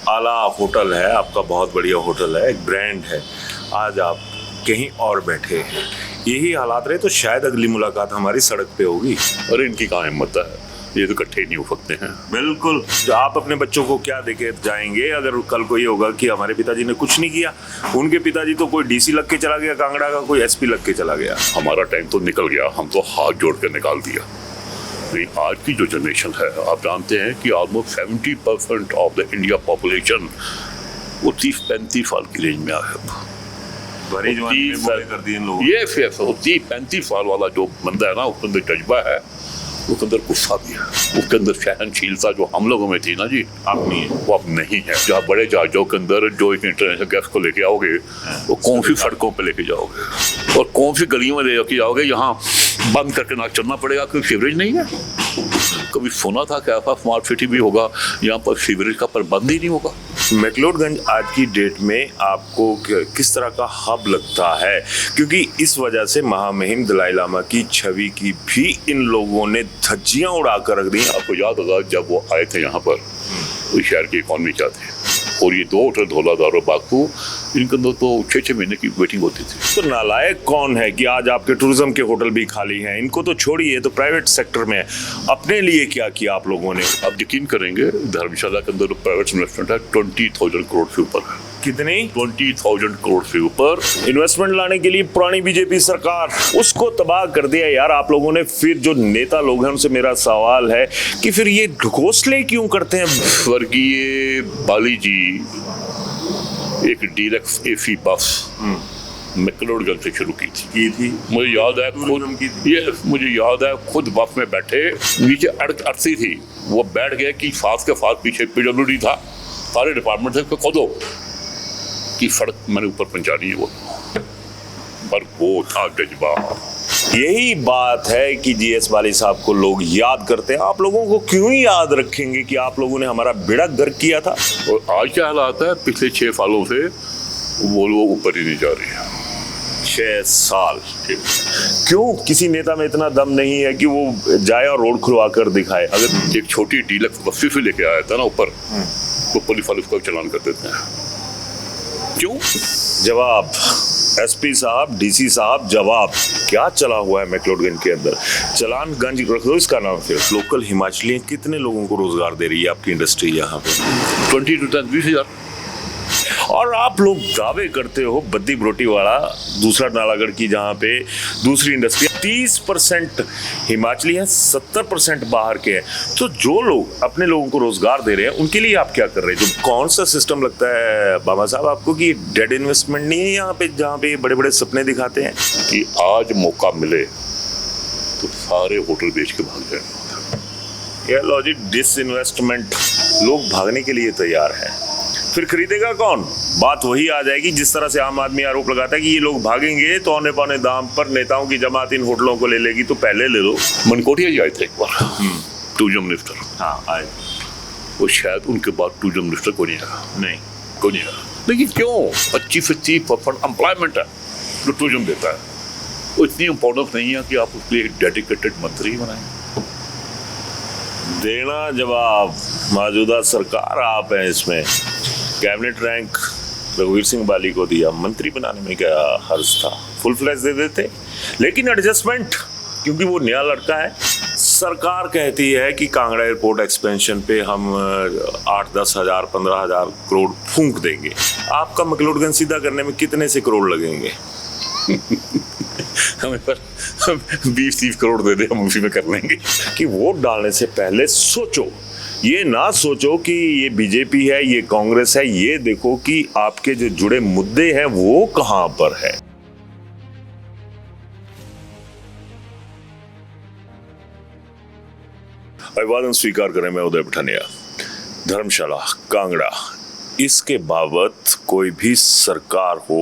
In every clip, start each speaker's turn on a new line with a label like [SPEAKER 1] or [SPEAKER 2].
[SPEAKER 1] आला होटल है आपका, बहुत बढ़िया होटल है, एक ब्रांड है, आज आप कहीं और बैठे हैं। यही हालात रहे तो शायद अगली मुलाकात हमारी सड़क पे होगी।
[SPEAKER 2] अरे इनकी कहाँ हिम्मत है, ये तो इकट्ठे नहीं हो सकते हैं।
[SPEAKER 1] बिल्कुल, आप अपने बच्चों को क्या देके जाएंगे अगर कल को ये होगा कि हमारे पिताजी ने कुछ नहीं किया। उनके पिताजी तो कोई डीसी लग के चला गया कांगड़ा का, कोई एसपी लग के चला गया।
[SPEAKER 2] हमारा टाइम तो निकल गया, हम तो हाथ जोड़ के निकाल दिया। आज की जो जनरेशन है, आप जानते हैं कि almost 70% of the India population वो 30-35 साल की रेंज में है।
[SPEAKER 1] भरी जवानी में बूढ़े कर दिए इन लोगों ने।
[SPEAKER 2] ये 30-35 साल वाला जो बंदा है ना, उसके अंदर जज्बा है, उसके अंदर गुस्सा भी है, उसके अंदर सहनशीलता जो हम लोगों में थी ना जी,
[SPEAKER 1] अब नहीं है,
[SPEAKER 2] वो अब नहीं है। जहाँ बड़े जहाजों के अंदर जो एक इंटरनेशनल गेस्ट को लेके आओगे, वो कौन सी सड़कों पे लेके जाओगे और कौन सी गलियों में लेके जाओगे, यहाँ बंद करके ना चलना पड़ेगा क्योंकि सीवरेज नहीं है। कभी सुना था कि ऐसा स्मार्ट सिटी भी होगा यहाँ पर सीवरेज का प्रबंध ही नहीं होगा।
[SPEAKER 1] मैक्लोडगंज आज की डेट में आपको किस तरह का हब लगता है? क्योंकि इस वजह से महामहिम दलाई लामा की छवि की भी इन लोगों ने धज्जियां उड़ा कर रख दी।
[SPEAKER 2] आपको याद होगा जब वो आए थे यहाँ पर, तो शहर की इकॉनमी क्या थी, और ये 2 होटल धौलाधार और बागपू, इनके अंदर तो 6-6 महीने की वेटिंग होती थी।
[SPEAKER 1] तो नालायक कौन है कि आज आपके टूरिज्म के होटल भी खाली हैं? इनको तो छोड़िए, तो प्राइवेट सेक्टर में अपने लिए क्या किया आप लोगों ने?
[SPEAKER 2] आप यकीन करेंगे, धर्मशाला के अंदर प्राइवेट इन्वेस्टमेंट है 20,000 करोड़ से ऊपर है।
[SPEAKER 1] कितनी?
[SPEAKER 2] 20,000 करोड़ से ऊपर
[SPEAKER 1] इन्वेस्टमेंट लाने के लिए पुरानी बीजेपी सरकार उसको तबाह कर दिया यार आप लोगों ने। फिर जो नेता लोग हैं उनसे मेरा सवाल है कि फिर ये घोंसले क्यों करते हैं?
[SPEAKER 2] स्वर्गीय बाली जी एक डीलक्स एसी बस मैक्लोडगंज से शुरू की थी। मुझे याद है खुद बस में बैठे, नीचे अड़ती थी, वो बैठ गए कि साथ के साथ पीछे PWD था, सारे डिपार्टमेंट से खोदो कि सड़क मैंने ऊपर पहुंचानी है, वो पर वो था जज्बा।
[SPEAKER 1] यही बात है कि GS वाली साहब को लोग याद करते हैं। आप लोगों को क्यों याद रखेंगे कि आप लोगों ने हमारा बेड़ा गर्क किया था?
[SPEAKER 2] और आज क्या हालात है, पिछले 6 सालों से वो लोग ऊपर ही नहीं जा रही है।
[SPEAKER 1] 6 साल क्यों? किसी नेता में इतना दम नहीं है कि वो जाए और रोड खुलवा कर दिखाए?
[SPEAKER 2] अगर एक छोटी डीलक्स बस्ती से लेके आया था ना ऊपर, तो पुलिस वाले उसका चालान कर देते हैं। क्यों?
[SPEAKER 1] जवाब SP साहब, DC साहब, जवाब क्या चला हुआ है मैक्लोडगंज के अंदर? चलान गंज रख दो इसका नाम। फिर लोकल हिमाचली कितने लोगों को रोजगार दे रही है आपकी इंडस्ट्री यहाँ पे?
[SPEAKER 2] 20 to 20 हज़ार।
[SPEAKER 1] और आप लोग दावे करते हो बद्दी ब्रोटी वाला दूसरा नालागढ़ की, जहाँ पे दूसरी इंडस्ट्री 30% हिमाचली है, 70% बाहर के हैं। तो जो लोग अपने लोगों को रोजगार दे रहे हैं उनके लिए आप क्या कर रहे हैं? जो कौन सा सिस्टम लगता है बाबा साहब आपको कि डेड इन्वेस्टमेंट नहीं है यहाँ पे, जहाँ पे बड़े बड़े सपने दिखाते हैं
[SPEAKER 2] कि आज मौका मिले तो सारे होटल बेच के भाग जाए।
[SPEAKER 1] यह लॉजिक डिसइन्वेस्टमेंट, लोग भागने के लिए तैयार हैं, फिर खरीदेगा कौन? बात वही आ जाएगी जिस तरह से आम आदमी आरोप लगाता है कि ये लोग भागेंगे तो औने पौने दाम पर नेताओं की जमात इन होटलों को ले लेगी, तो पहले ले लो।
[SPEAKER 2] मनकोटिया जी आए थे एक बार, टूरिज्म मिनिस्टर।
[SPEAKER 1] हाँ आए।
[SPEAKER 2] वो शायद उनके बाद टूरिज्म मिनिस्टर को नहीं आया।
[SPEAKER 1] नहीं
[SPEAKER 2] को नहीं आया। लेकिन क्यों? 25% एम्प्लॉयमेंट है जो टूरिज्म देता है, वो इतनी इम्पोर्टेंस नहीं है कि आप उसके लिए डेडिकेटेड मंत्री बनाएं।
[SPEAKER 1] देना जवाब मौजूदा सरकार आप हैं, इसमें कैबिनेट रैंक रघुवीर सिंह बाली को दिया, मंत्री बनाने में क्या हर्ज था? फुल फ्लैश दे देते। लेकिन एडजस्टमेंट, क्योंकि वो नया लड़का है, सरकार कहती है कि कांगड़ा एयरपोर्ट एक्सपेंशन पे हम 8-10 हज़ार 15 हज़ार करोड़ फूंक देंगे। आपका मैक्लोडगंज सीधा करने में कितने से करोड़ लगेंगे?
[SPEAKER 2] हमें पर 20-30 करोड़ दे दे, हम उसी में कर लेंगे।
[SPEAKER 1] कि वोट डालने से पहले सोचो, ये ना सोचो कि ये बीजेपी है, ये कांग्रेस है, ये देखो कि आपके जो जुड़े मुद्दे हैं वो कहां पर है। अभिवादन स्वीकार करें, मैं उदय पठानिया। धर्मशाला, कांगड़ा, इसके बाबत कोई भी सरकार हो,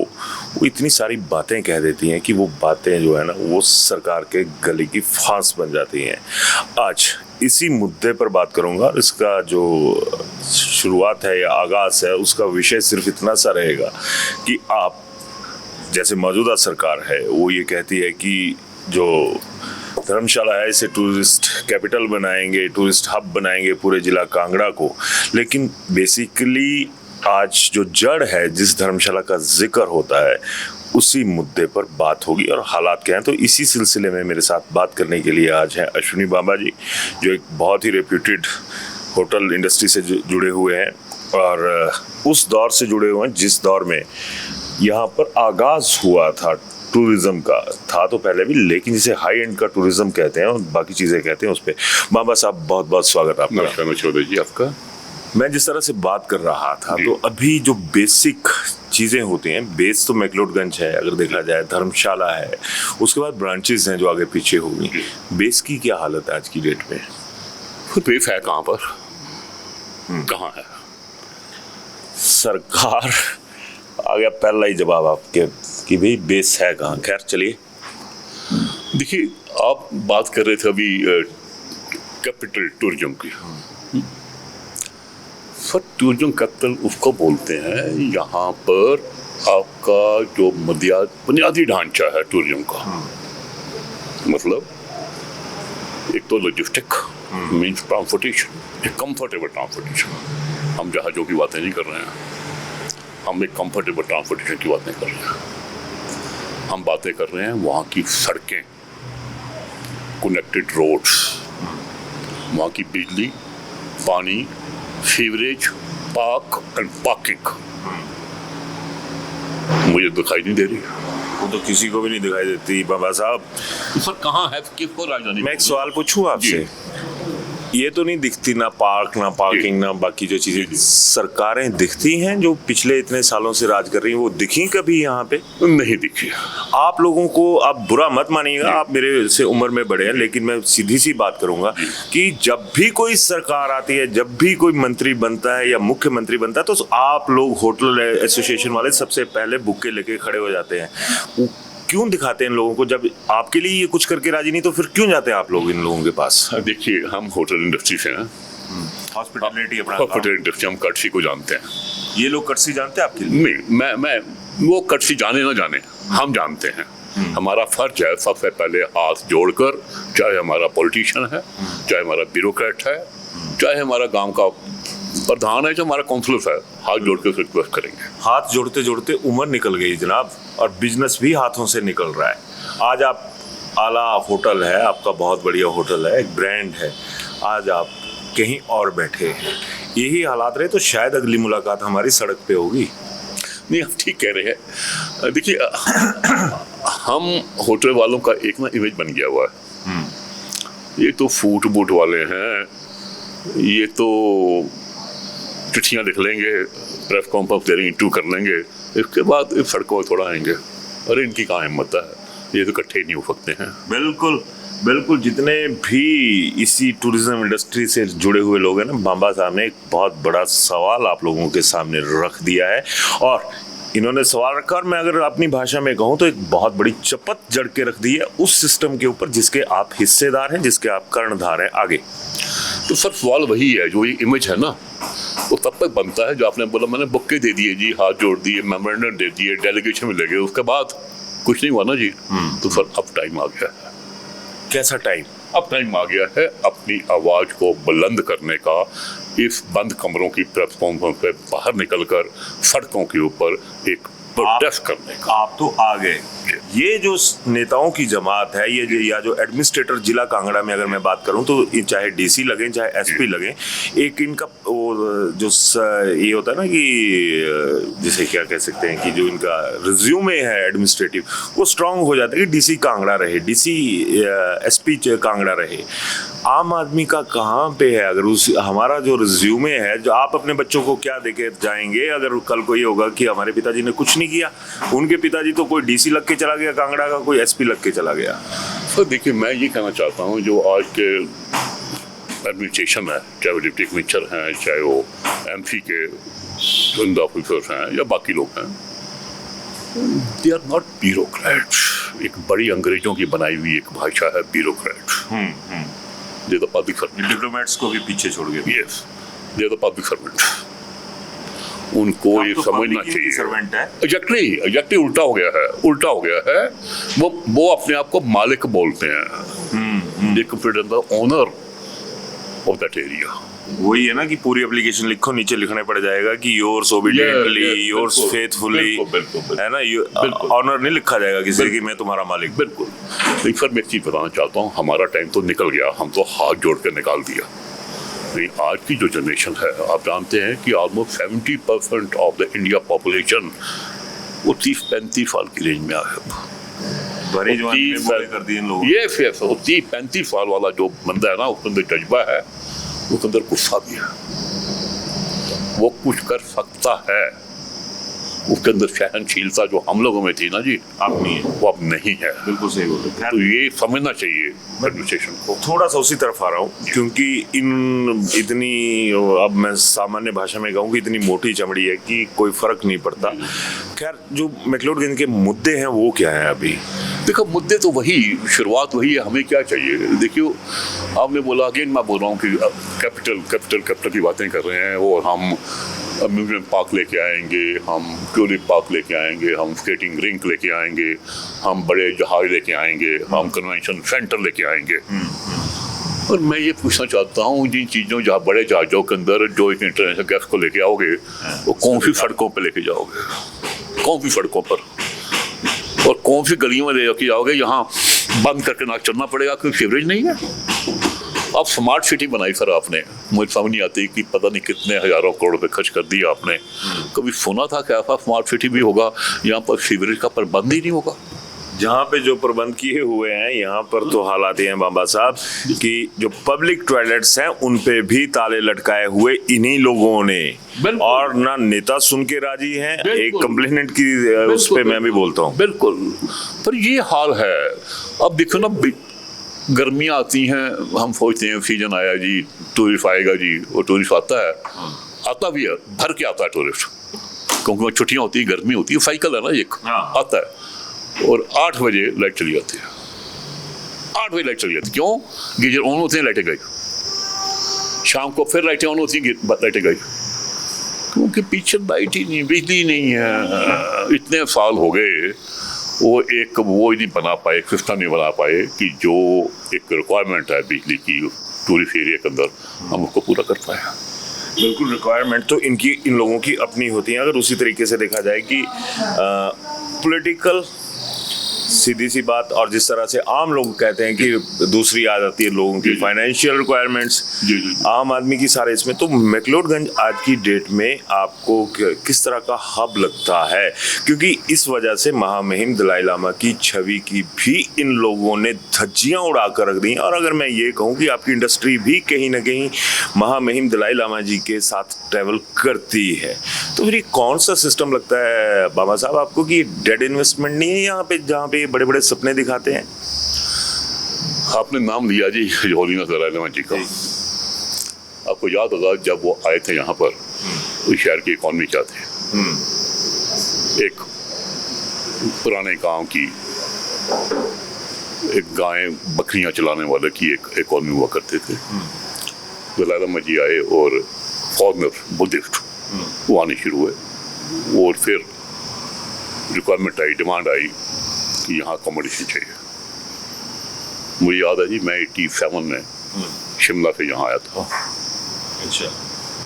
[SPEAKER 1] वो इतनी सारी बातें कह देती हैं कि वो बातें जो है ना, वो सरकार के गले की फांस बन जाती हैं। आज इसी मुद्दे पर बात करूंगा। इसका जो शुरुआत है या आगाज है, उसका विषय सिर्फ इतना सा रहेगा कि आप जैसे मौजूदा सरकार है वो ये कहती है कि जो धर्मशाला है, इसे टूरिस्ट कैपिटल बनाएंगे, टूरिस्ट हब बनाएंगे पूरे जिला कांगड़ा को। लेकिन बेसिकली आज जो जड़ है, जिस धर्मशाला का जिक्र होता है, उसी मुद्दे पर बात होगी और हालात क्या हैं। तो इसी सिलसिले में मेरे साथ बात करने के लिए आज हैं अश्विनी बाबा जी, जो एक बहुत ही रेप्यूटेड होटल इंडस्ट्री से जुड़े हुए हैं और उस दौर से जुड़े हुए हैं जिस दौर में यहाँ पर आगाज हुआ था टूरिज्म का। था तो पहले भी, लेकिन जिसे हाई एंड का टूरिज्म कहते हैं और बाकी चीज़ें कहते हैं उस पर। बाबा साहब बहुत बहुत स्वागत आपका।
[SPEAKER 2] नमस्कार चौधरी जी आपका।
[SPEAKER 1] मैं जिस तरह से बात कर रहा था, तो अभी जो बेसिक चीज़ें होती हैं, बेस तो मैक्लोडगंज है अगर देखा जाए, धर्मशाला है, उसके बाद ब्रांचेस हैं जो आगे पीछे होंगी। बेस की क्या हालत है आज की डेट में?
[SPEAKER 2] बेस है कहाँ पर, कहाँ है?
[SPEAKER 1] सरकार आ गया पहला ही जवाब आपके कि भाई बेस है कहाँ। खैर चलिए,
[SPEAKER 2] देखिए आप बात कर रहे थे अभी कैपिटल टूरिज्म की। सर टूरिज्म कैपिटल उसको बोलते हैं यहाँ पर आपका जो बुनियादी ढांचा है टूरिज्म का, मतलब एक तो लॉजिस्टिक मीन्स ट्रांसपोर्टेशन, एक कंफर्टेबल ट्रांसपोर्टेशन। हम जहाज़ों की बातें नहीं कर रहे हैं, हम एक कंफर्टेबल ट्रांसपोर्टेशन की बातें कर रहे हैं। हम बातें कर रहे हैं वहाँ की सड़कें, कनेक्टेड रोड्स, वहाँ की बिजली, पानी, सीवरेज, पार्क एंड पार्किंग मुझे दिखाई नहीं दे रही।
[SPEAKER 1] वो तो किसी को भी नहीं दिखाई देती बाबा साहब।
[SPEAKER 2] सर कहाँ है, किसको राजधानी?
[SPEAKER 1] मैं एक सवाल पूछूं आपसे, ये तो नहीं दिखती ना पार्क ना पार्किंग ना बाकी जो चीजें सरकारें दिखती हैं जो पिछले इतने सालों से राज कर रही हैं, वो दिखी कभी यहाँ पे?
[SPEAKER 2] नहीं दिखी।
[SPEAKER 1] आप लोगों को, आप बुरा मत मानिएगा, आप मेरे से उम्र में बड़े हैं, लेकिन मैं सीधी सी बात करूंगा कि जब भी कोई सरकार आती है, जब भी कोई मंत्री बनता है या मुख्यमंत्री बनता है, तो आप लोग होटल एसोसिएशन वाले सबसे पहले बुक्के लेके खड़े हो जाते हैं। क्यों दिखाते हैं इन लोगों को? जब आपके लिए ये कुछ करके राजी नहीं तो फिर क्यों जाते हैं आप लोग इन लोगों के पास?
[SPEAKER 2] देखिए हम होटल इंडस्ट्री से हैं,
[SPEAKER 1] हॉस्पिटैलिटी अपना
[SPEAKER 2] हॉस्पिटल इंडस्ट्री, हम कर्सी को जानते हैं।
[SPEAKER 1] ये लोग कर्सी जानते हैं आपके लिए?
[SPEAKER 2] नहीं, मैं वो कर्सी जाने ना जाने, हम जानते हैं। हमारा फर्ज है सबसे पहले हाथ जोड़कर, चाहे हमारा पॉलिटिशियन है, चाहे हमारा ब्यूरोक्रेट है, चाहे हमारा गांव का प्रधान है, जो हमारा काउंसलर है, हाथ जोड़कर रिक्वेस्ट करेंगे।
[SPEAKER 1] हाथ जोड़ते जोड़ते उम्र निकल गई जनाब, और बिजनेस भी हाथों से निकल रहा है। आज आप आला होटल है, आपका बहुत बढ़िया होटल है, एक ब्रांड है, आज आप कहीं और बैठे हैं। यही हालात रहे तो शायद अगली मुलाकात हमारी सड़क पे होगी।
[SPEAKER 2] नहीं आप ठीक कह रहे हैं। देखिए हम होटल वालों का एक ना इमेज बन गया हुआ है, ये तो फूट बूट वाले हैं, ये तो चिट्ठियाँ लिख लेंगे, प्रेस कॉन्फ्रेंस दे रही इंटरव्यू कर लेंगे, इसके बाद इस सड़कों पर थोड़ा आएंगे। अरे इनकी कहाँ हिम्मत है, ये तो इकट्ठे नहीं हो सकते हैं।
[SPEAKER 1] बिल्कुल बिल्कुल, जितने भी इसी टूरिज्म इंडस्ट्री से जुड़े हुए लोग हैं ना, बाबा साहब ने एक बहुत बड़ा सवाल आप लोगों के सामने रख दिया है, और इन्होंने सवाल रखा, और मैं अगर अपनी भाषा में कहूँ तो एक बहुत बड़ी चपत जड़ के रख दी है उस सिस्टम के ऊपर जिसके आप हिस्सेदार हैं, जिसके आप कर्णधार हैं। आगे
[SPEAKER 2] तो सर सवाल वही है, जो ये इमेज है ना वो तब तक बनता है जो आपने बोला, मैंने बुक्के दे दिए जी, हाथ जोड़ दिए, मेमोरेंडम दे दिए, डेलीगेशन में लगे, उसके बाद कुछ नहीं हुआ ना जी। तो सर अब टाइम आ गया है।
[SPEAKER 1] कैसा टाइम?
[SPEAKER 2] अब टाइम आ गया है अपनी आवाज को बुलंद करने का, इस बंद कमरों की प्लेटफॉर्म पे बाहर निकलकर सड़कों के ऊपर एक प्रोटेस्ट करने का।
[SPEAKER 1] आप तो आ गए। ये जो नेताओं की जमात है, ये जो या जो एडमिनिस्ट्रेटर जिला कांगड़ा में अगर मैं बात करूं तो चाहे डीसी लगे चाहे एसपी लगे, एक इनका वो जो ये होता है ना कि जिसे क्या कह सकते हैं कि जो इनका रिज्यूमे है एडमिनिस्ट्रेटिव, वो स्ट्रांग हो जाता है कि डीसी कांगड़ा रहे, डीसी एसपी कांगड़ा रहे। आम आदमी का कहाँ पे है? अगर उस हमारा जो रिज्यूमे है, जो आप अपने बच्चों को क्या देके जाएंगे अगर कल को ये होगा कि हमारे पिताजी ने कुछ नहीं किया? उनके पिताजी तो कोई डीसी लग के चला गया कांगड़ा का, कोई एसपी लग के चला गया।
[SPEAKER 2] तो देखिए मैं ये कहना चाहता हूँ, जो आज के एडमिनिस्ट्रेशन है, चाहे वो डिप्टी कमिश्नर हैं, चाहे वो एमसी के चुनिंदा ऑफिसर्स हैं या बाकी लोग हैं, दे आर नॉट ब्यूरोक्रेट्स। एक बड़ी अंग्रेजों की बनाई हुई एक भाषा है bureaucrat. They the public servant.
[SPEAKER 1] Diplomats को भी पीछे छोड़ गए।
[SPEAKER 2] Yes, they the public servant. उनको ये
[SPEAKER 1] तो
[SPEAKER 2] समझना चाहिए।
[SPEAKER 1] सर्वेंट है।
[SPEAKER 2] एग्जैक्टली उल्टा हो गया है, उल्टा हो गया है। वो अपने आप को मालिक बोलते हैं। They complete the owner of that area.
[SPEAKER 1] वही है ना कि पूरी एप्लीकेशन लिखो, नीचे लिखने पड़ जाएगा कि योर्स ओबीडिएंटली, योर्स फेथफुली, है ना, ऑनर नहीं लिखा जाएगा किसी की मैं तुम्हारा मालिक।
[SPEAKER 2] बिल्कुल। लेकिन सर मैं एक चीज़ बताना चाहता हूँ, हमारा टाइम तो निकल गया, हम तो हाथ जोड़ कर निकाल दिया। लेकिन आज की जो जनरेशन है, आप जानते हैं कि almost 70% of the India population वो 30-35 साल की रेंज में आया है।
[SPEAKER 1] भरी जवानी में बूढ़े कर दिए इन लोगों।
[SPEAKER 2] ये 30-35 साल वाला जो बंदा है ना, उसके अंदर जज्बा है, उसके अंदर गुस्सा भी है, वो कुछ कर सकता है, उसके अंदर सहनशीलता जो हम लोगों में थी ना जी,
[SPEAKER 1] अब नहीं है,
[SPEAKER 2] वो अब नहीं है।
[SPEAKER 1] बिल्कुल सही बोल रहे।
[SPEAKER 2] तो ये समझना चाहिए एडमिनिस्ट्रेशन को।
[SPEAKER 1] थोड़ा सा उसी तरफ आ रहा हूँ, क्योंकि इतनी, अब मैं सामान्य भाषा में कहूँ कि इतनी मोटी चमड़ी है कि कोई फर्क नहीं पड़ता। खैर, जो मैक्लोडगंज के मुद्दे हैं वो क्या है अभी?
[SPEAKER 2] देखो मुद्दे तो वही, शुरुआत वही है, हमें क्या चाहिए। देखियो, आपने बोला, अगेन मैं बोल रहा हूँ कि कैपिटल की बातें कर रहे हैं, और हम अम्यूजमेंट पार्क लेके आएंगे, हम ट्यूलिप पार्क लेके आएंगे, हम स्केटिंग रिंक लेके आएंगे, हम बड़े जहाज लेके आएंगे, हम कन्वेंशन सेंटर लेके आएंगे। और मैं ये पूछना चाहता हूँ, जिन चीज़ों, जहाँ बड़े जहाज़ों के अंदर जो एक इंटरनेशनल गेस्ट को लेके आओगे, वो कौन सी सड़कों पर लेके जाओगे, कौन सी सड़कों पर, और कौन सी गलियों में लेके जाओगे, यहाँ बंद करके नाक चलना पड़ेगा क्योंकि सीवरेज नहीं है। अब स्मार्ट सिटी बनाई सर आपने, मुझे समझ नहीं आती कि पता नहीं कितने हजारों करोड़ रुपए खर्च कर दिया आपने। कभी सुना था कि ऐसा स्मार्ट सिटी भी होगा यहाँ पर सीवरेज का प्रबंध ही नहीं होगा?
[SPEAKER 1] जहाँ पे जो प्रबंध किए हुए हैं यहाँ पर तो हालात ये हैं बाबा साहब कि जो पब्लिक टॉयलेट्स हैं उन पे भी ताले लटकाए हुए इन्हीं लोगों ने, और ना नेता सुन के राजी हैं। एक कंप्लेनेंट की उस पे मैं भी बोलता हूँ।
[SPEAKER 2] बिल्कुल, पर ये हाल है। अब देखो ना, गर्मियाँ आती हैं, हम सोचते हैं सीजन आया जी, टूरिस्ट आएगा जी, और टूरिस्ट आता है, आता भी है, भर के आता है टूरिस्ट, क्योंकि छुट्टियाँ होती है, गर्मी होती है, साइकिल है ना एक, आता है। और 8 बजे लाइट चली जाती है, 8 बजे लाइट चली जाती है। क्यों? गीजर ऑन होते हैं, लाइटें गई। शाम को फिर लाइटें ऑन होती हैं, लाइटें गई, क्योंकि पीछे लाइट ही नहीं, बिजली नहीं है। इतने साल हो गए, वो ही नहीं बना पाए, सिस्टम नहीं बना पाए कि जो एक रिक्वायरमेंट है बिजली की टूरिस्ट एरिया के अंदर, हम उसको पूरा कर पाए।
[SPEAKER 1] बिल्कुल, रिक्वायरमेंट तो इन लोगों की अपनी होती है। अगर उसी तरीके से देखा जाए कि पॉलिटिकल, सीधी सी बात, और जिस तरह से आम लोग कहते हैं कि दूसरी आ जाती है लोगों की फाइनेंशियल रिक्वायरमेंट्स, आम आदमी की सारे इसमें। तो मैक्लोडगंज आज की डेट में आपको किस तरह का हब लगता है? क्योंकि इस वजह से महामहिम दलाई लामा की छवि की भी इन लोगों ने धज्जियां उड़ा कर रख दी। और अगर मैं ये कहूँ कि आपकी इंडस्ट्री भी कहीं ना कहीं महामहिम दलाई लामा जी के साथ ट्रैवल करती है, तो फिर ये कौन सा सिस्टम लगता है बाबा साहब आपको कि डेड इन्वेस्टमेंट नहीं है यहाँ पे, जहाँ पे बड़े बड़े सपने दिखाते हैं?
[SPEAKER 2] आपने नाम लिया जी होलिना दलाई लामा जी का। आपको याद होगा जब वो आए थे यहाँ पर, उस शहर की इकॉनमी क्या थी? एक पुराने गांव की एक गाय बकरियां चलाने वाले की एक इकॉनमी हुआ करते थे। दलाई लामा जी आए और फॉरनर बुद्धिस्ट वो आने शुरू हुए, और फिर रिक्वायरमेंट आई, डिमांड आई कि यहाँ अकोमोडेशन चाहिए। मुझे याद है जी, मैं 87 में शिमला से यहाँ आया था।
[SPEAKER 1] अच्छा।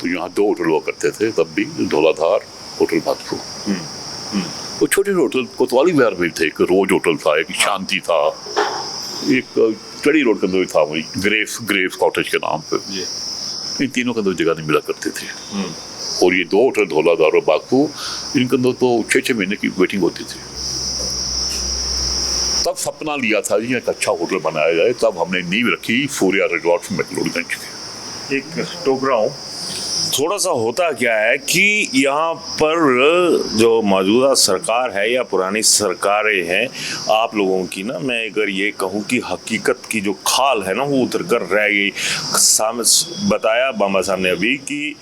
[SPEAKER 2] तो यहाँ 2 होटल हुआ करते थे तब भी, धौलाधार, होटल भागसू। वो छोटे होटल कोतवाली बिहार में थे, एक रोज होटल था, एक शांति था, एक चढ़ी रोड के अंदर था वही ग्रेव्स कॉटेज के नाम पे। इन तीनों के अंदर जगह नहीं मिला करते थे। और ये 2 होटल धौलाधार और बागपू, इनके अंदर तो 6-6 महीने की वेटिंग होती थी। तब सपना लिया था जी एक अच्छा होटल बनाया जाए, तब हमने नींव रखी सूर्या रिजॉर्ट मैक्लोडगंज की।
[SPEAKER 1] एक टोक रहा हूँ, थोड़ा सा होता क्या है कि यहाँ पर जो मौजूदा सरकार है या पुरानी सरकारें हैं, आप लोगों की ना, मैं अगर ये कहूँ कि हकीकत की जो खाल है ना वो उतर कर रह गई। बताया बाबा साहब ने अभी कि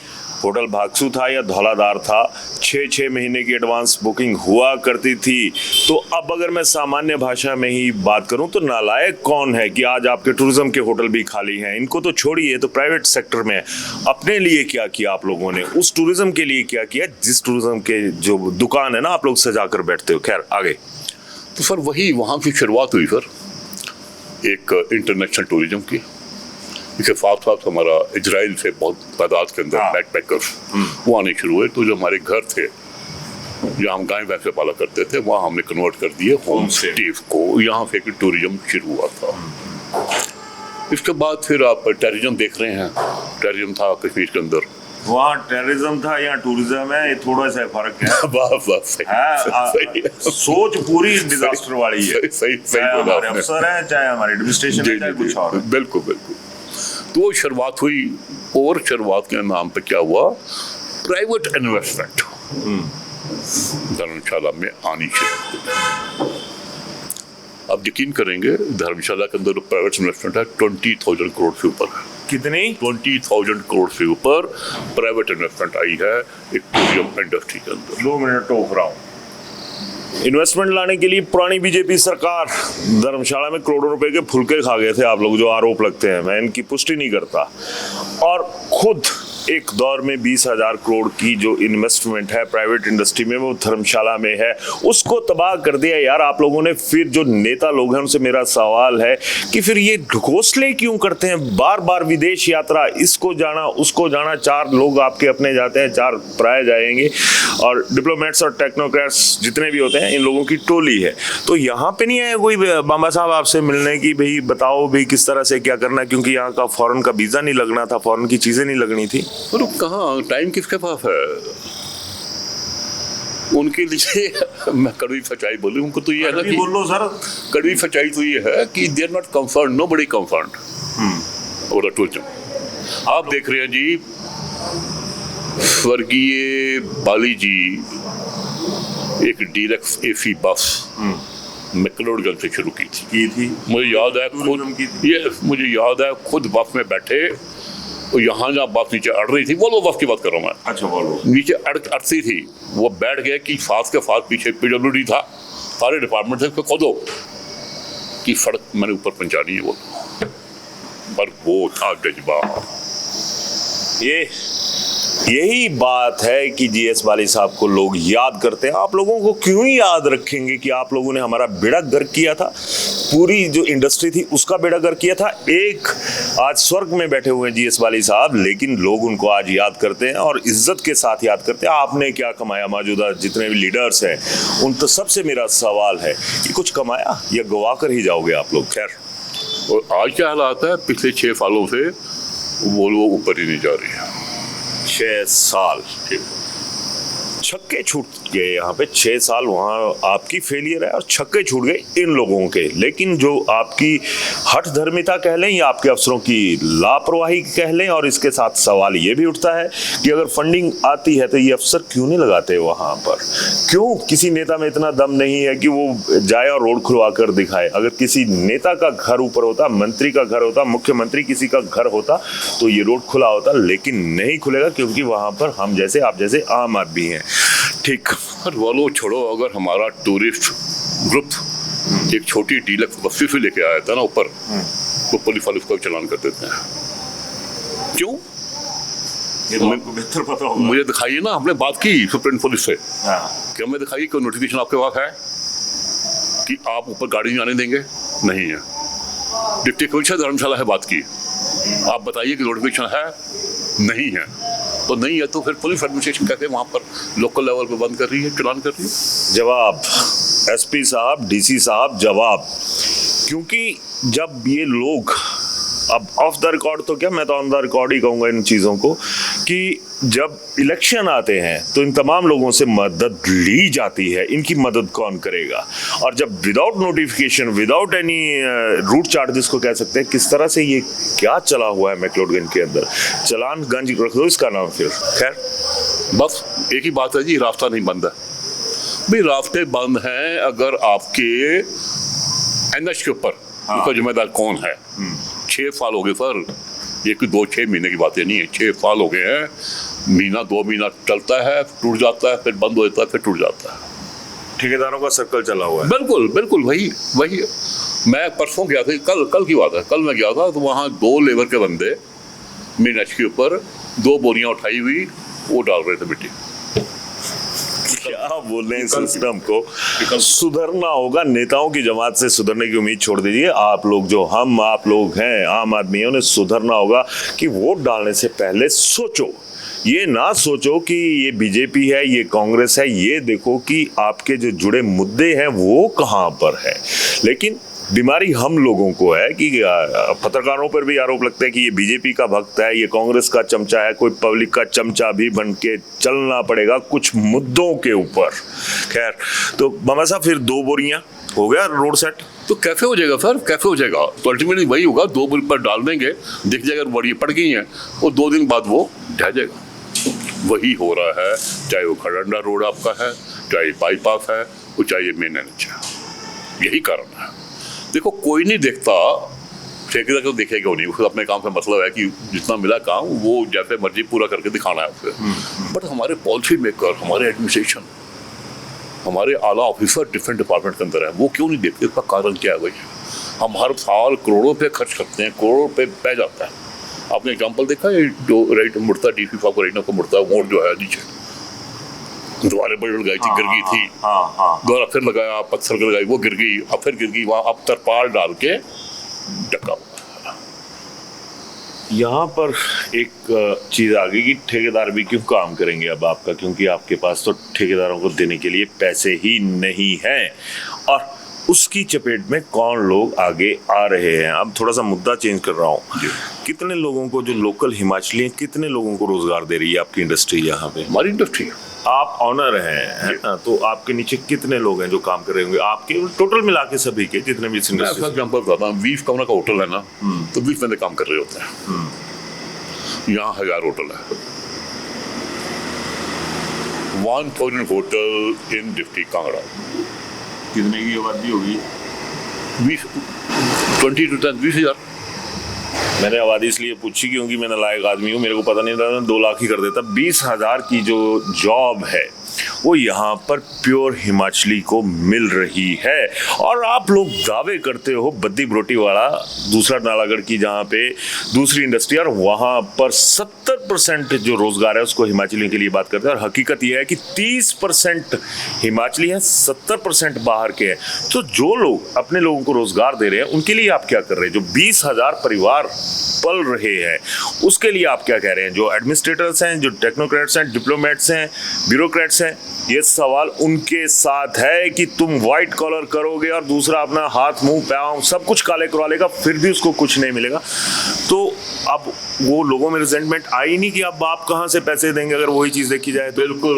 [SPEAKER 1] होटल भागसू था या धौलाधार था, 6-6 महीने की एडवांस बुकिंग हुआ करती थी। तो अब अगर मैं सामान्य भाषा में ही बात करूं तो नालायक कौन है कि आज आपके टूरिज्म के होटल भी खाली हैं? इनको तो छोड़िए, तो प्राइवेट सेक्टर में अपने लिए क्या किया आप लोगों ने, उस टूरिज्म के लिए क्या किया जिस टूरिज्म के जो दुकान है ना आप लोग सजा कर बैठते हो? खैर आगे।
[SPEAKER 2] तो सर वही वहाँ की शुरुआत हुई सर। एक इंटरनेशनल टूरिज्म की, इसके साथ साथ हमारा इजराइल से बहुत तादाद के अंदर बैकपैकर्स वो आने शुरू हुए। तो जो हमारे घर थे जहाँ हम गाय भैंसे पाला करते थे, वहाँ हमने कन्वर्ट कर दिए होम स्टेज को। यहाँ से एक टूरिज्म शुरू हुआ था। इसके बाद फिर आप टेररिज्म देख रहे हैं। टेररिज्म था कश्मीर के अंदर,
[SPEAKER 1] वहाँ टेररिज्म था, यहाँ टूरिज्म है, ये थोड़ा सा फर्क है। सोच पूरी डिजास्टर वाली है।
[SPEAKER 2] सही
[SPEAKER 1] चाहे हमारे अफसर है, चाहे हमारे एडमिनिस्ट्रेशन है, चाहे कुछ और।
[SPEAKER 2] बिल्कुल बिल्कुल। तो शुरुआत हुई, और शुरुआत के नाम पे क्या हुआ, प्राइवेट इन्वेस्टमेंट धर्मशाला में आनी चाहिए। आप यकीन करेंगे धर्मशाला के अंदर प्राइवेट इन्वेस्टमेंट है 20,000 करोड़ से ऊपर है।
[SPEAKER 1] कितनी?
[SPEAKER 2] 20,000 करोड़ से ऊपर प्राइवेट इन्वेस्टमेंट आई है एक टूरिज्म इंडस्ट्री के अंदर।
[SPEAKER 1] 2 मिनट टोक रहा हूँ। इन्वेस्टमेंट लाने के लिए पुरानी बीजेपी सरकार धर्मशाला में करोड़ों रुपए के फुलके खा गए थे। आप लोग जो आरोप लगते हैं, मैं इनकी पुष्टि नहीं करता। और खुद एक दौर में 20,000 करोड़ की जो इन्वेस्टमेंट है प्राइवेट इंडस्ट्री में, वो धर्मशाला में है, उसको तबाह कर दिया यार आप लोगों ने। फिर जो नेता लोग हैं उनसे मेरा सवाल है कि फिर ये घोंसले क्यों करते हैं बार बार? विदेश यात्रा, इसको जाना उसको जाना, 4 लोग आपके अपने जाते हैं, 4 पराए जाएंगे, और डिप्लोमेट्स और टेक्नोक्रेट्स जितने भी होते हैं इन लोगों की टोली है। तो यहाँ पे नहीं आया कोई बाबा साहब आपसे मिलने की, भाई बताओ भाई किस तरह से क्या करना है, क्योंकि यहाँ का फॉरेन का वीजा नहीं लगना था, फॉरेन की चीजें नहीं लगनी थी।
[SPEAKER 2] और कहाँ टाइम किसके पास है उनके लिए? मैं कड़वी सच्चाई बोलूं, उनको तो ये है ना कि
[SPEAKER 1] बोलो सर,
[SPEAKER 2] कड़वी सच्चाई तो ये है कि they are not concern, nobody concern और टूरिज्म। आप देख रहे हैं जी, स्वर्गीय बाली जी एक डीलक्स एसी बस मैक्लोडगंज से शुरू की थी। मुझे याद है मुझे याद है खुद बस में बैठे, तो यहाँ जहाँ बस नीचे अड़ रही थी, वो बस की बात कर रहा हूँ मैं।
[SPEAKER 1] अच्छा बोलो।
[SPEAKER 2] नीचे अड़ती थी, वो बैठ गए कि साथ के साथ पीछे PWD था, सारे डिपार्टमेंट थे, उसको खोदो कि सड़क मैंने ऊपर पहुंचानी है। वो पर वो था जज्बा।
[SPEAKER 1] यही बात है कि GS बाली साहब को लोग याद करते हैं। आप लोगों को क्यों ही याद रखेंगे कि आप लोगों ने हमारा बेड़ा गर्क किया था, पूरी जो इंडस्ट्री थी उसका बेड़ा गर्क किया था। एक आज स्वर्ग में बैठे हुए हैं GS बाली साहब, लेकिन लोग उनको आज याद करते हैं और इज्जत के साथ याद करते हैं। आपने क्या कमाया? मौजूदा जितने भी लीडर्स हैं उन तो सबसे मेरा सवाल है कि कुछ कमाया या गवा कर ही जाओगे आप लोग? खैर,
[SPEAKER 2] और आज क्या हालात है, पिछले 6 सालों से वो ऊपर ही नहीं जा रही है।
[SPEAKER 1] 6 साल छक्के छूट गए यहाँ पे। 6 साल वहाँ आपकी फेलियर है और छक्के छूट गए इन लोगों के। लेकिन जो आपकी हठ धर्मिता कह लें या आपके अफसरों की लापरवाही कह लें, और इसके साथ सवाल ये भी उठता है कि अगर फंडिंग आती है तो ये अफसर क्यों नहीं लगाते वहाँ पर? क्यों किसी नेता में इतना दम नहीं है कि वो जाए और रोड खुलवा कर दिखाए? अगर किसी नेता का घर ऊपर होता, मंत्री का घर होता, मुख्यमंत्री किसी का घर होता, तो ये रोड खुला होता, लेकिन नहीं खुलेगा क्योंकि वहाँ पर हम जैसे आप जैसे आम आदमी हैं। ठीक,
[SPEAKER 2] वो लोग छोड़ो, अगर हमारा टूरिस्ट ग्रुप एक छोटी डीलक्स बस्ती से लेके आया था ना ऊपर, तो पुलिस वाले उसका चलान कर देते हैं। क्यों?
[SPEAKER 1] ये तो आपको बेहतर पता होगा।
[SPEAKER 2] मुझे दिखाइए ना, हमने बात की सुप्रीम पुलिस से, क्या मैं दिखाइए कोई नोटिफिकेशन आपके पास है कि आप ऊपर गाड़ी नहीं आने देंगे? नहीं है। डिप्टी कमिश्नर धर्मशाला है बात की, आप बताइए कि नोटिफिकेशन है? नहीं है। तो नहीं है तो फिर पुलिस एडमिनिस्ट्रेशन कहते हैं वहां पर लोकल लेवल पे बंद कर रही है, चलान कर रही है।
[SPEAKER 1] जवाब SP साहब, DC साहब, जवाब। क्योंकि जब ये लोग, अब ऑफ द रिकॉर्ड तो क्या, मैं तो ऑन द रिकॉर्ड ही कहूँगा इन चीज़ों को, कि जब इलेक्शन आते हैं तो इन तमाम लोगों से मदद ली जाती है। इनकी मदद कौन करेगा? और जब without notification, without any route charges को कह सकते हैं, किस तरह से ये क्या चला हुआ है मैक्लोडगंज के अंदर? चलान गंज रख दो इसका नाम फिर। खैर,
[SPEAKER 2] बस एक ही बात है जी, रास्ता नहीं बंद है भाई। रास्ते बंद हैं अगर आपके NH के ऊपर, उसका जिम्मेदार कौन है? 6 साल हो गए सर, ये कोई 2-6 महीने की बातें नहीं है, 6 साल हो गए हैं। महीना 2 महीना चलता है, टूट जाता है, फिर बंद हो जाता है, फिर टूट जाता है।
[SPEAKER 1] ठेकेदारों का सर्कल चला हुआ है।
[SPEAKER 2] बिल्कुल बिल्कुल वही। मैं परसों गया था, कल की बात है, कल मैं गया था तो वहाँ 2 लेबर के बंदे मेन NH के ऊपर 2 बोरियां उठाई हुई, वो डाल रहे थे मिट्टी।
[SPEAKER 1] आप बोल रहे हैं सिस्टम को सुधरना होगा, नेताओं की जमात से सुधरने की उम्मीद छोड़ दीजिए। आप लोग जो आप लोग हैं आम आदमी, उन्हें सुधरना होगा कि वोट डालने से पहले सोचो, ये ना सोचो कि ये बीजेपी है, ये कांग्रेस है, ये देखो कि आपके जो जुड़े मुद्दे हैं वो कहाँ पर है। लेकिन बीमारी हम लोगों को है कि पत्रकारों पर भी आरोप लगता है कि ये बीजेपी का भक्त है, ये कांग्रेस का चमचा है, कोई पब्लिक का चमचा भी बन के चलना पड़ेगा कुछ मुद्दों के ऊपर। खैर, तो मामा साहब फिर 2 बोरियां हो गया रोड सेट,
[SPEAKER 2] तो कैसे हो जाएगा सर, कैसे हो जाएगा? तो अल्टीमेटली वही होगा, 2 बोरी पर डाल देंगे, दिख जाएगा बड़ी पड़ गई हैं, और 2 दिन बाद वो ढह जाएगा। वही हो रहा है, चाहे वो खडंडा रोड आपका है, चाहे बाईपास है, और चाहे ये मेन एनएच है। यही कारण है। देखो, कोई नहीं देखता, ठेकेदार को देखेगा नहीं, उसको अपने काम से मतलब है कि जितना मिला काम वो जैसे मर्जी पूरा करके दिखाना है उसे। बट हमारे पॉलिसी मेकर, हमारे एडमिनिस्ट्रेशन, हमारे आला ऑफिसर डिफरेंट डिपार्टमेंट के अंदर है, वो क्यों नहीं देखते? इसका कारण क्या है भाई? हम हर साल करोड़ों पे खर्च करते हैं, करोड़ों पे बह जाता है। आपने एग्जाम्पल देखा है, जो राइट मुड़ता डीसी साहब को राइट को मुड़ता मोड़ जो है नीचे दोबारा बड़ी लगाई थी, गिर गई थी, दोबारा फिर लगाया, पत्थर लगाई, वो गिर गई, अब फिर गिर गई, वहां अब तरपाल डाल के ढका।
[SPEAKER 1] यहाँ पर एक चीज आ गई कि ठेकेदार भी क्यों काम करेंगे अब आपका, क्योंकि आपके पास तो ठेकेदारों को देने के लिए पैसे ही नहीं हैं, और उसकी चपेट में कौन लोग आगे आ रहे हैं। अब थोड़ा सा मुद्दा चेंज कर रहा हूँ, कितने लोगों को, जो लोकल हिमाचली हैं, कितने लोगों को रोजगार दे रही है आपकी इंडस्ट्री यहाँ पे?
[SPEAKER 2] हमारी इंडस्ट्री,
[SPEAKER 1] आप ऑनर हैं, है ना, तो आपके नीचे कितने लोग हैं जो काम कर रहे होंगे आपके टोटल मिला के सभी के जितने भी इंडस्ट्री?
[SPEAKER 2] फॉर एग्जांपल बताता हूँ, 20 कमरा का होटल है ना, तो 20 बंदे काम कर रहे होते हैं। यहाँ 1000 होटल है, 1000 होटल इन डिस्ट्रिक्ट कांगड़ा।
[SPEAKER 1] कितने की आबादी होगी?
[SPEAKER 2] 20,000।
[SPEAKER 1] मैंने आबादी इसलिए पूछी क्योंकि मैं नालायक आदमी हूँ, मेरे को पता नहीं था, मैं 2 लाख ही कर देता। 20,000 की जो जॉब है वो यहाँ पर प्योर हिमाचली को मिल रही है, और आप लोग दावे करते हो बद्दी बरोटी वाला दूसरा नालागढ़ की जहाँ पे दूसरी इंडस्ट्री, और वहाँ पर 70% जो रोजगार है उसको हिमाचलियों के लिए बात करते हैं, और हकीकत यह है कि 30% हिमाचली हैं, 70% बाहर के हैं। तो जो लोग अपने लोगों को रोजगार दे रहे हैं उनके लिए आप क्या कर रहे हैं? जो 20,000 परिवार पल रहे हैं उसके लिए आप क्या कह रहे हैं? जो एडमिनिस्ट्रेटर्स हैं, जो टेक्नोक्रेट्स हैं, डिप्लोमेट्स हैं, ब्यूरोक्रेट्स हैं, ये सवाल उनके साथ है कि तुम व्हाइट कॉलर करोगे और दूसरा अपना हाथ मुंह पाँव सब कुछ काले करवा लेगा, फिर भी उसको कुछ नहीं मिलेगा। तो अब वो लोगों में रिजेंटमेंट आई नहीं कि अब आप कहाँ से पैसे देंगे अगर वही चीज़ देखी जाए तो?
[SPEAKER 2] बिल्कुल,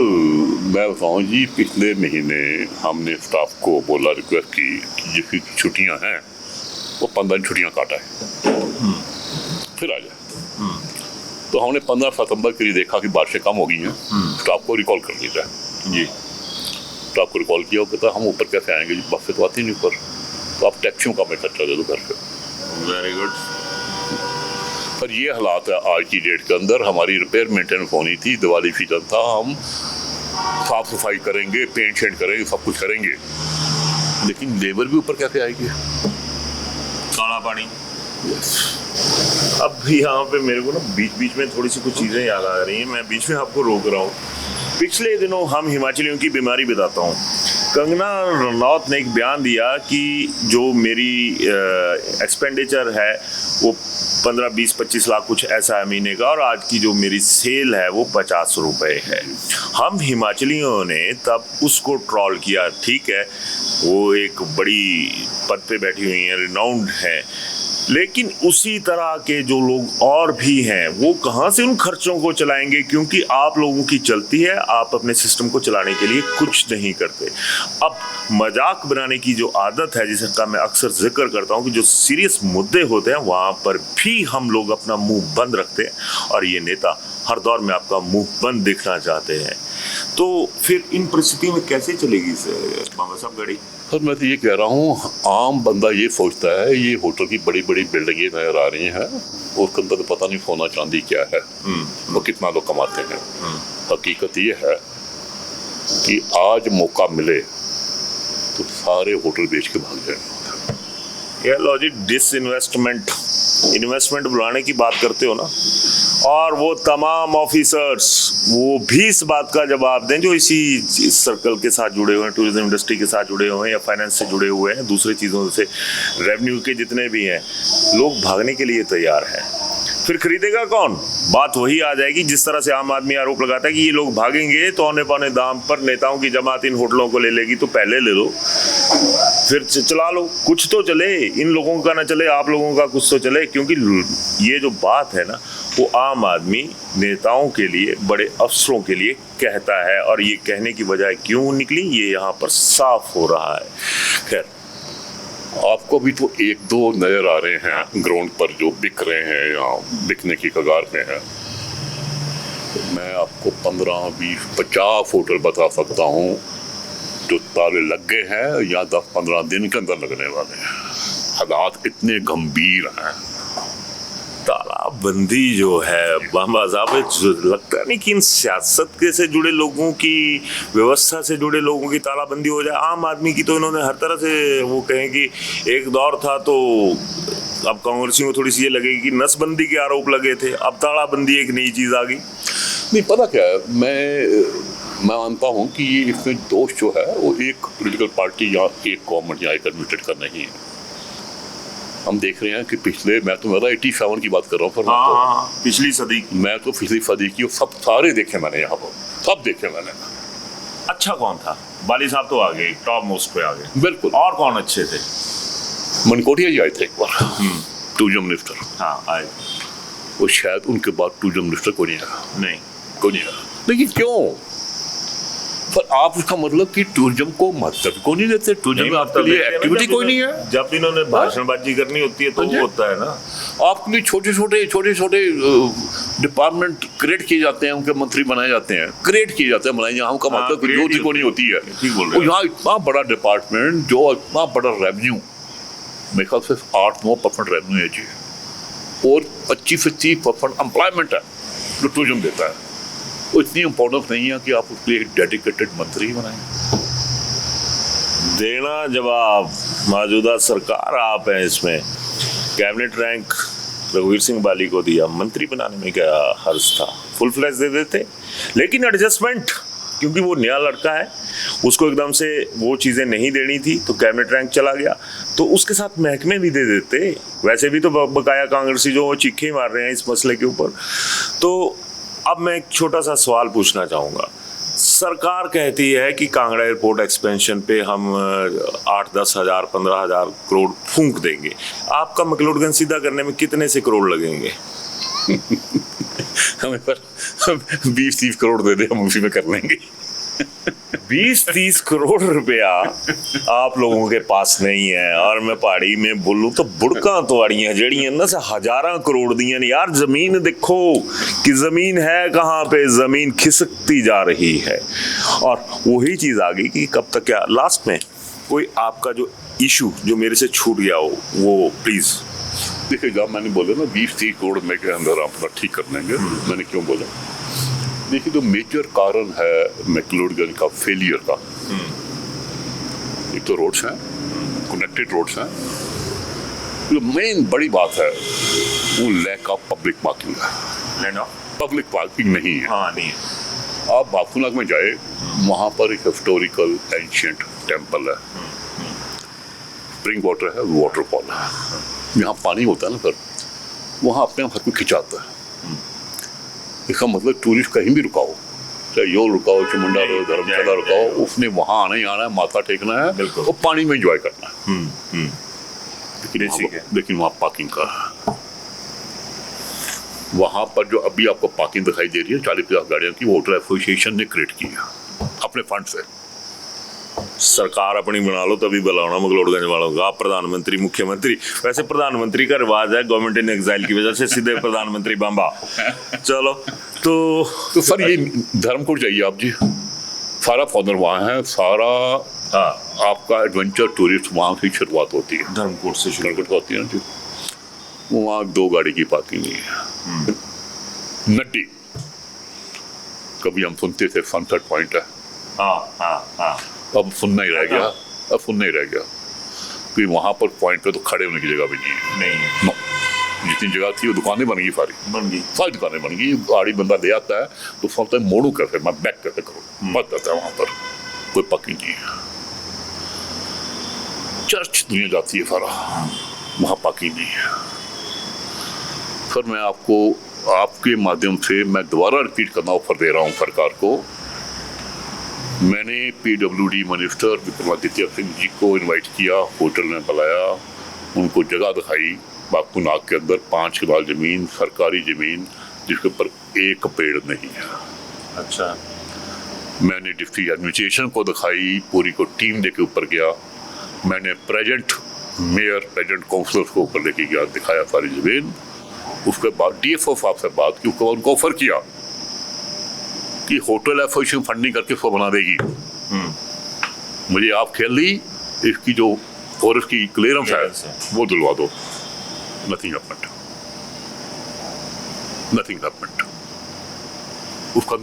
[SPEAKER 2] मैं बताऊँ जी, पिछले महीने हमने स्टाफ को बोला, रिक्वेस्ट की कि जिसकी छुट्टियाँ हैं वो 15 दिन छुट्टियाँ काटा है, फिर आ जाए। तो हमने 15 सितंबर के लिए देखा कि बारिशें कम हो गई हैं, स्टाफ को रिकॉल कर लिया जाए जी। स्टाफ को रिकॉल किया, कहता हम ऊपर कैसे आएंगे जी, बस से तो आती नहीं ऊपर, तो आप टैक्सियों का मैं खर्चा दे दो घर से।
[SPEAKER 1] Very good.
[SPEAKER 2] पर ये हालात है आज की डेट के अंदर। हमारी रिपेयर मेंटेनेंस होनी थी, दिवाली सीजन था, हम साफ सफाई करेंगे, पेंट शेंट करेंगे, सब कुछ करेंगे, लेकिन लेबर भी ऊपर कैसे आएगी?
[SPEAKER 1] काला पानी। अब यहाँ पे मेरे को ना बीच बीच में थोड़ी सी कुछ चीज़ें याद आ रही हैं, मैं बीच में आपको रोक रहा हूँ। पिछले दिनों हम हिमाचलियों की बीमारी बताता हूँ, कंगना रनौत ने एक बयान दिया कि जो मेरी एक्सपेंडिचर है वो 15, 20, 25 लाख कुछ ऐसा है महीने का, और आज की जो मेरी सेल है वो 50 रुपए है। हम हिमाचलियों ने तब उसको ट्रोल किया, ठीक है वो एक बड़ी पद पे बैठी हुई है, रिनाउंड है, लेकिन उसी तरह के जो लोग और भी हैं वो कहाँ से उन खर्चों को चलाएंगे? क्योंकि आप लोगों की चलती है, आप अपने सिस्टम को चलाने के लिए कुछ नहीं करते। अब मजाक बनाने की जो आदत है, जिसका मैं अक्सर जिक्र करता हूँ कि जो सीरियस मुद्दे होते हैं वहाँ पर भी हम लोग अपना मुंह बंद रखते हैं, और ये नेता हर दौर में आपका मुंह बंद दिखना चाहते हैं। तो फिर इन परिस्थितियों में कैसे चलेगी मामा साहब गाड़ी?
[SPEAKER 2] सर मैं तो ये कह रहा हूँ, आम बंदा ये सोचता है ये होटल की बड़ी बड़ी बिल्डिंगें नजर आ रही हैं, उसके अंदर तो पता नहीं सोना चांदी क्या है, वो कितना लोग कमाते हैं। हकीकत ये है कि आज मौका मिले तो सारे होटल बेच के भाग जाएंगे।
[SPEAKER 1] ये लॉजिक डिसइन्वेस्टमेंट, इन्वेस्टमेंट बुलाने की बात करते हो ना, और वो तमाम ऑफिसर्स वो भी इस बात का जवाब दें जो इसी इस सर्कल के साथ जुड़े हुए हैं, टूरिज्म इंडस्ट्री के साथ जुड़े हुए हैं या फाइनेंस से जुड़े हुए हैं, दूसरी चीज़ों से रेवेन्यू के जितने भी हैं, लोग भागने के लिए तैयार हैं। फिर खरीदेगा कौन? बात वही आ जाएगी जिस तरह से आम आदमी आरोप लगाता है कि ये लोग भागेंगे तो औने पौने दाम पर नेताओं की जमात इन होटलों को ले लेगी, तो पहले ले लो फिर चला लो, कुछ तो चले। इन लोगों का ना चले, आप लोगों का कुछ तो चले, क्योंकि ये जो बात है ना वो आम आदमी नेताओं के लिए, बड़े अफसरों के लिए कहता है, और ये कहने की वजह क्यों निकली ये यहाँ पर साफ हो रहा है। खैर,
[SPEAKER 2] आपको भी तो एक दो नजर आ रहे हैं ग्राउंड पर जो बिक रहे हैं या बिकने की कगार में है। मैं आपको 15, 20, 50 होटल बता सकता हूँ जो ताले लग गए हैं या 10-15 दिन के अंदर लगने वाले हैं। हालात इतने गंभीर हैं।
[SPEAKER 1] तालाबंदी जो है बाबा साहब, लगता नहीं कि इन सियासत के से जुड़े लोगों की, व्यवस्था से जुड़े लोगों की तालाबंदी हो जाए। आम आदमी की तो इन्होंने हर तरह से, वो कहें कि एक दौर था तो अब कांग्रेसियों को थोड़ी सी ये लगेगी कि नसबंदी के आरोप लगे थे, अब तालाबंदी एक नई चीज़ आ गई।
[SPEAKER 2] नहीं, पता क्या है, मैं मानता हूँ कि ये इसमें दोष जो है वो एक पॉलिटिकल पार्टी या एक गवर्नमेंट या एक एडमिनिस्ट्रेट का नहीं है। हम देख रहे हैं कि पिछले, मैं तो 87 की बात कर रहा हूँ, पर
[SPEAKER 1] पिछली सदी,
[SPEAKER 2] मैं तो पिछली सदी की सब सारे देखे मैंने, यहाँ पर सब देखे मैंने।
[SPEAKER 1] अच्छा कौन था? बाली साहब तो आ गए, टॉप मोस्ट पे आ गए।
[SPEAKER 2] बिल्कुल।
[SPEAKER 1] और कौन अच्छे थे?
[SPEAKER 2] मनकोटिया जी आए थे एक बार, टूरिज्म मिनिस्टर।
[SPEAKER 1] हाँ आए।
[SPEAKER 2] वो शायद उनके बाद टूरिज्म मिनिस्टर को नहीं आया।
[SPEAKER 1] नहीं,
[SPEAKER 2] को नहीं आया। लेकिन क्यों? पर आप उसका मतलब कि टूरिज्म को महत्व को नहीं देते? टूरिज्म में आपके लिए एक्टिविटी कोई नहीं है।
[SPEAKER 1] जब इन्होंने भाषणबाजी करनी होती है तो वो होता है ना,
[SPEAKER 2] आपके लिए छोटे छोटे डिपार्टमेंट क्रिएट किए जाते हैं, उनके मंत्री बनाए जाते हैं, क्रिएट किए जाते हैं, बनाए। यहाँ का मतलब जो चीज को नहीं होती है। और यहाँ इतना बड़ा डिपार्टमेंट जो इतना बड़ा रेवेन्यू, मेरे ख्याल से 8-9% रेवेन्यू है जी, और 25 से 30% एम्प्लॉयमेंट है जो टूरिज्म देता है। वो इतनी इम्पोर्टेंस नहीं है कि आप उसके लिए एक डेडिकेटेड मंत्री बनाएं।
[SPEAKER 1] देना जवाब मौजूदा सरकार आप हैं इसमें। कैबिनेट रैंक रघुवीर सिंह बाली को दिया, मंत्री बनाने में क्या हर्ज था? फुल फ्लैश दे देते, लेकिन एडजस्टमेंट, क्योंकि वो नया लड़का है, उसको एकदम से वो चीज़ें नहीं देनी थी तो कैबिनेट रैंक चला गया, तो उसके साथ महकमे भी दे देते। वैसे भी तो बकाया कांग्रेसी जो वो चीखे ही मार रहे हैं इस मसले के ऊपर। तो अब मैं एक छोटा सा सवाल पूछना चाहूँगा। सरकार कहती है कि कांगड़ा एयरपोर्ट एक्सपेंशन पे हम 8-10 हज़ार 15 हज़ार करोड़ फूंक देंगे। आपका मैक्लोडगंज सीधा करने में कितने से करोड़ लगेंगे?
[SPEAKER 2] हमें पर 20-30 करोड़ दे दे, हम उसी में कर लेंगे।
[SPEAKER 1] 20-30 करोड़ रुपया आप लोगों के पास नहीं है, और मैं पहाड़ी में बोलूँ तो बुड़का तोड़ियां जड़ियां ना से 1000 करोड़ दियां। यार जमीन देखो कि जमीन है कहाँ पे, जमीन खिसकती जा रही है। और वही चीज आ गई कि कब तक, क्या लास्ट में कोई आपका जो इशू जो मेरे से छूट गया हो वो प्लीज।
[SPEAKER 2] देखिए, जब मैंने बोला ना 20-30 करोड़ में के अंदर आप ठीक कर लेंगे, मैंने क्यों बोला? देखिए, जो मेजर कारण है मैक्लोडगंज का फेलियर का, एक तो रोड्स हैं, कनेक्टेड रोड्स हैं। जो मेन बड़ी बात है वो लैक ऑफ पब्लिक पार्किंग है। पब्लिक पार्किंग नहीं है।
[SPEAKER 1] हाँ, नहीं है।
[SPEAKER 2] आप बापूनाग में जाए, वहाँ पर एक हिस्टोरिकल एंशिएंट टेम्पल है, स्प्रिंग वाटर है, वाटरफॉल है, यहाँ पानी होता है ना सर, वहाँ अपने आप को खिंचाता है। इसका मतलब टूरिस्ट कहीं भी रुकाओ, चाहे योल रुकाओ, चामुंडा रोड, धर्मशाला रुकाओ, उसने वहाँ आना ही आना है, माथा टेकना है और पानी में एंजॉय करना है। लेकिन वहाँ पार्किंग का है। वहाँ पर जो अभी आपको पार्किंग दिखाई दे रही है 40-50 गाड़ियों की, वो होटल एसोसिएशन ने क्रिएट की है अपने फंड से।
[SPEAKER 1] सरकार अपनी बना लो तभी बुलाना मैक्लोडगंज वालों का। आप प्रधानमंत्री, मुख्यमंत्री, वैसे प्रधानमंत्री का रिवाज है गवर्नमेंट इन एग्जाइल की वजह से सीधे प्रधानमंत्री बम्बा। चलो तो
[SPEAKER 2] सर ये धर्मकोट जाइए आप जी, सारा फॉर्नर वहाँ है, सारा आपका एडवेंचर टूरिस्ट वहाँ से शुरुआत होती है,
[SPEAKER 1] धर्मकोट से शुरू
[SPEAKER 2] होती है ना जी। वहाँ 2 गाड़ी की पार्किंग नहीं है। नड्डी, कभी हम सुनते थे सनसेट पॉइंट है, अब सुनना ही रह गया, अब सुनना ही रह गया कि वहाँ पर पॉइंट पे तो खड़े होने की जगह भी नहीं है।
[SPEAKER 1] नो।
[SPEAKER 2] जितनी जगह थी वो दुकानें बन गई,
[SPEAKER 1] बन गई।
[SPEAKER 2] सारी दुकानें बन गई। गाड़ी बंदा ले आता है तो सोचता है मोड़ू कैसे, मैं बैक कैसे करूँ, मत जाता है वहाँ पर, कोई पक्की नहीं है। चर्च दुनिया जाती है सारा, वहाँ पाकी नहीं है। सर मैं आपको आपके माध्यम से मैं दोबारा रिपीट करना ऑफर दे रहा हूँ सरकार को। मैंने PWD मिनिस्टर विक्रमादित्य सिंह जी को इनवाइट किया, होटल में बुलाया, उनको जगह दिखाई बापू नाग के अंदर 5 कनाल जमीन, सरकारी जमीन, जिसके ऊपर एक पेड़ नहीं है।
[SPEAKER 1] अच्छा।
[SPEAKER 2] मैंने डिस्ट्रिक्ट एडमिनिस्ट्रेशन को दिखाई, पूरी को टीम लेके ऊपर गया। मैंने प्रेजेंट मेयर, प्रेजेंट काउंसलर को ऊपर लेके गया, दिखाया सारी जमीन। उसके बाद DFO साहब से बात की, उसके बाद उनको ऑफर किया कि होटल एसोसिएशन फंडिंग करके इसको बना देगी। मुझे आप खेल ली इसकी जो और इसकी क्लियरेंस है वो दिलवा दो। Nothing happened, nothing happened. उसका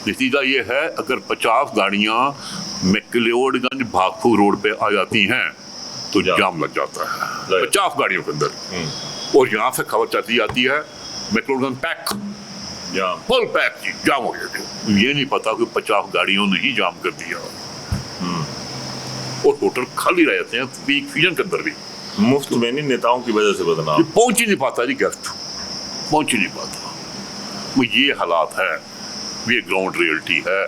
[SPEAKER 2] नतीजा ये है, अगर 50 गाड़ियां मैक्लियोडगंज भागपुर रोड पे आ जाती हैं तो जाम लग जाता है 50 गाड़ियों के अंदर। और यहाँ से खबर चलती जाती है मैक्लियोडगंज पैक, फुल पैक जी, जाम हो गया। ये नहीं पता कि 50 गाड़ियों ने ही जाम कर दिया। और होटल खाली रह जाते हैं पीक सीजन के अंदर भी।
[SPEAKER 1] मुफ्त में नहीं, नेताओं की वजह से बदनाम।
[SPEAKER 2] पहुंच ही नहीं पाता जी, गेस्ट पहुंच ही नहीं पाता। वो ये हालात है, ये ग्राउंड रियलिटी है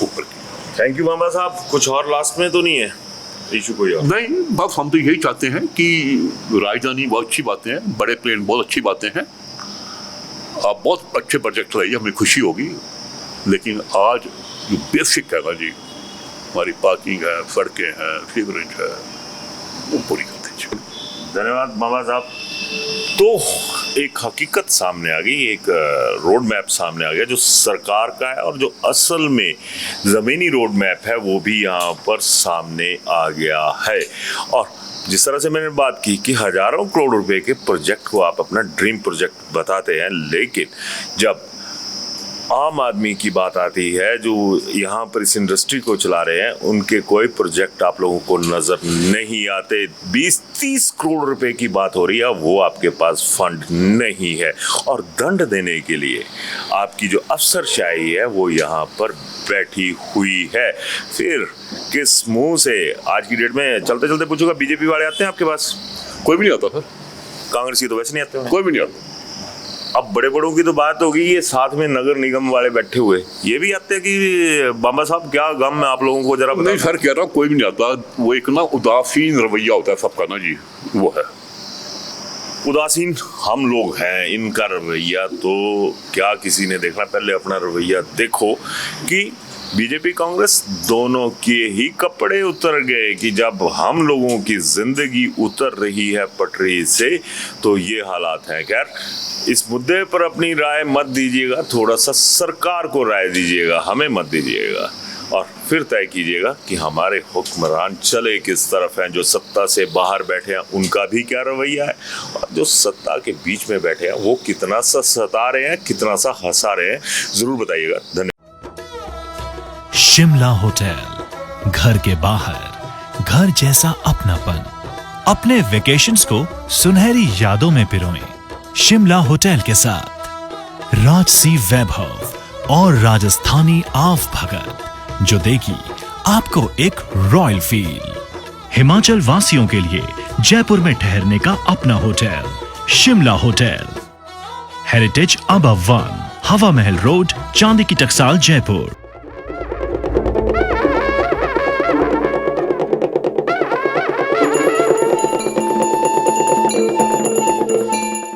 [SPEAKER 2] ऊपर की।
[SPEAKER 1] थैंक यू मामा साहब। कुछ और लास्ट में तो नहीं है इशू कोई और?
[SPEAKER 2] नहीं, बस हम तो यही चाहते हैं कि राजधानी बहुत अच्छी बातें हैं, बड़े प्लेन बहुत अच्छी बातें हैं, आप बहुत अच्छे प्रोजेक्ट लाइए, हमें खुशी होगी। लेकिन आज जो बेसिक है ना जी, हमारी पार्किंग है, सड़कें हैं, सीवरेज है, वो पूरी कर दीजिए।
[SPEAKER 1] धन्यवाद मामा साहब। तो एक हकीकत सामने आ गई, एक रोड मैप सामने आ गया जो सरकार का है, और जो असल में ज़मीनी रोड मैप है वो भी यहाँ पर सामने आ गया है। और जिस तरह से मैंने बात की कि हजारों करोड़ रुपए के प्रोजेक्ट को आप अपना ड्रीम प्रोजेक्ट बताते हैं, लेकिन जब आम आदमी की बात आती है जो यहाँ पर इस इंडस्ट्री को चला रहे हैं, उनके कोई प्रोजेक्ट आप लोगों को नज़र नहीं आते। 20-30 करोड़ रुपए की बात हो रही है, वो आपके पास फंड नहीं है, और दंड देने के लिए आपकी जो अफसरशाही है वो यहाँ पर बैठी हुई है। फिर किस मुंह से आज की डेट में चलते चलते पूछूंगा, बीजेपी वाले आते हैं आपके पास?
[SPEAKER 2] कोई भी नहीं आता सर।
[SPEAKER 1] कांग्रेस की तो वैसे नहीं आते,
[SPEAKER 2] कोई भी नहीं आता।
[SPEAKER 1] अब बड़े बड़ों की तो बात होगी, ये साथ में नगर निगम वाले बैठे हुए ये भी आते हैं कि बाबा साहब क्या गम है आप लोगों को, जरा
[SPEAKER 2] नहीं सर, कह रहा हूँ कोई भी नहीं आता। वो एक ना उदासीन रवैया होता है सबका ना जी, वो है
[SPEAKER 1] उदासीन। हम लोग हैं, इनका रवैया तो क्या किसी ने देखना? पहले अपना रवैया देखो कि बीजेपी कांग्रेस दोनों के ही कपड़े उतर गए कि जब हम लोगों की जिंदगी उतर रही है पटरी से तो ये हालात हैं। खैर, इस मुद्दे पर अपनी राय मत दीजिएगा, थोड़ा सा सरकार को राय दीजिएगा, हमें मत दीजिएगा, और फिर तय कीजिएगा कि हमारे हुक्मरान चले किस तरफ हैं। जो सत्ता से बाहर बैठे हैं उनका भी क्या रवैया है, और जो सत्ता के बीच में बैठे हैं वो कितना सा सता रहे हैं, कितना सा हंसा रहे हैं, जरूर बताइएगा। धन्यवाद।
[SPEAKER 3] शिमला होटल, घर के बाहर घर जैसा अपनापन। अपने वेकेशंस को सुनहरी यादों में पिरोएं शिमला होटल के साथ। राजसी वैभव और राजस्थानी आव भगत जो देगी आपको एक रॉयल फील। हिमाचल वासियों के लिए जयपुर में ठहरने का अपना hotel Shimla hotel. Heritage above 1, हवा महल रोड, चांदी की टकसाल, जयपुर।